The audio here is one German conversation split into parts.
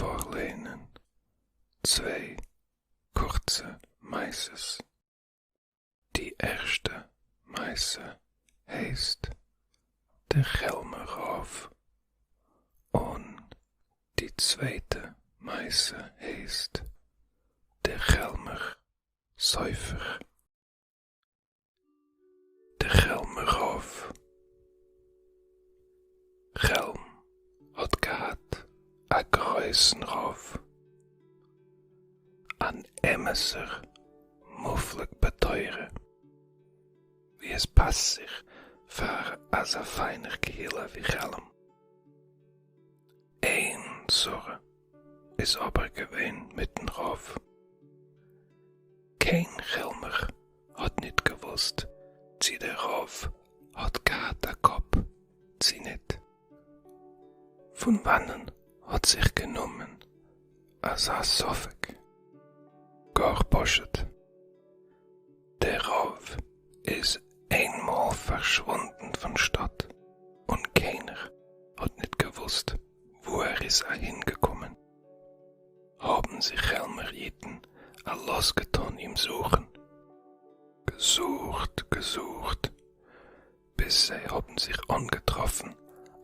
vorlehnen. 2 kurze Meises. Die erste Meise heißt der Schelmenrauf und die zweite Meise heißt der Schelmer Säufer. Der Schelmenrauf. Schelm hat gehad a größen Rauf. An Emesser mufflig beteure, wie es passt sich für as a feiner Gehille wie Schelm. Ein Sorge is aber gewesen mit den Rauf. Kein Schelmer hat nicht gewusst, sie der Rauf hat gehad a Kopf, sie nicht. Von wannen hat sich genommen, as a Sofek. Gar poschet. Der Rauf ist einmal verschwunden von Stadt und keiner hat nicht gewusst, wo ist hingekommen. Haben sich Schelmer jeden a losgetan ihm suchen. Gesucht, bis sie haben sich angetroffen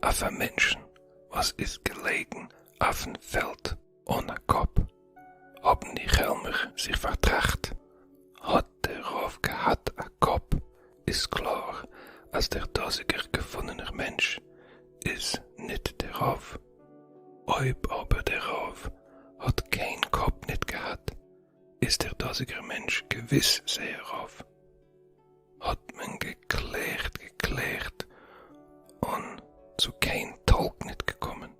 auf ein Menschen, was ist gelegen auf dem Feld ohne Kopf. Haben die Schelmer sich vertracht. Hat der Rauf gehad a Kopf, ist klar, als der dasiger gefundene Mensch ist nicht der Rauf. Ob aber der Rauf hat kein Kopf nicht gehad, ist der dasiger Mensch gewiss sehr Rauf. Hat man geklärt und zu kein Talk nicht gekommen.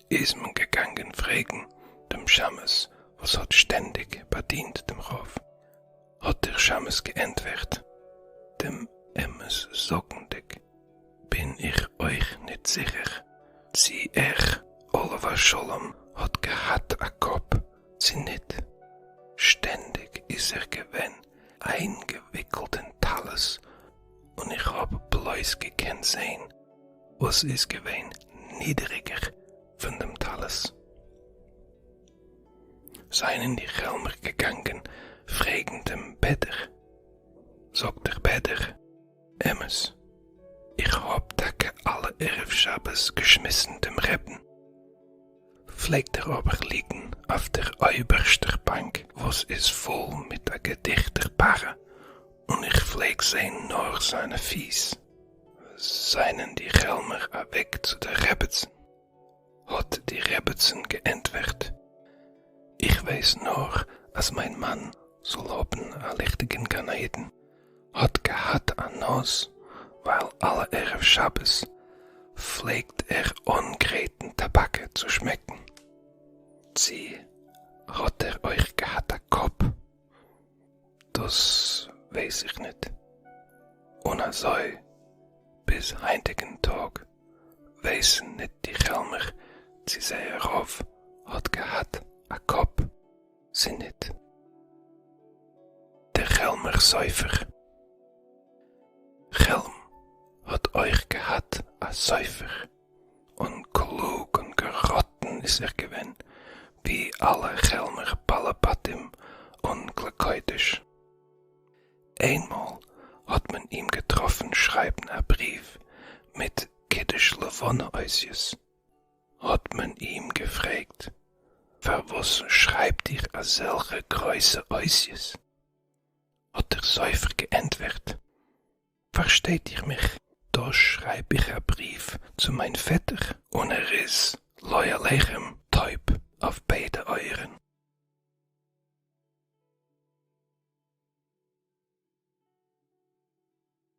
Ist man gegangen fragen dem Schammes, was hat ständig bedient dem Rauf. Hat der Schammes geantwortet, dem Emmes sockendig, bin ich euch nicht sicher. Sie Oliver Scholem hat gehad a Kopf, sie nicht. Ständig ist gewesen, eingewickelt in Talles, und ich hab bloß gekannt sehen, was ist gewesen niedriger von dem Talles. Seien die Schelmer gegangen, fragen dem Bäder. Sagt der Bäder, Emmes, ich hab dacke alle Erev-Schabbes geschmissen dem Reppen. Pflegt er aber liegen auf der oberster Bank, was ist voll mit a gedichter Barre, und ich pfleg sehen nur seine Fies. Seien die Schelmer weg zu der Rebbetzen. Hat die Rebbetzen geantwortet, ich weiß nur, als mein Mann soll haben a lichtigen Ganeden, hat gehad an Nos, weil alle Erev Schabbes pflegt ungräten Tabake zu schmecken. Sie hat euch gehad a Kopf? Das weiß ich nicht. Und so, bis heutigen Tag, weißen nicht die Schelmer, sie sei Rauf hat gehad a Kopf, sie nicht. Der Schelmer Säufer. Schelm hat euch gehad a Säufer, und klug und gerotten ist gewesen, wie alle Schelmer Balabatim und Glakoitisch. Einmal hat man ihm getroffen schreiben a Brief mit Kiddisch Levonne Eusjes. Hat man ihm gefragt, für was schreibt ihr a selche Größe Eusjes? Hat der Säufer geantwortet, versteht ihr mich? Da schreib ich a Brief zu mein Vetter, und ist Leuerlechem taub auf beide Euren.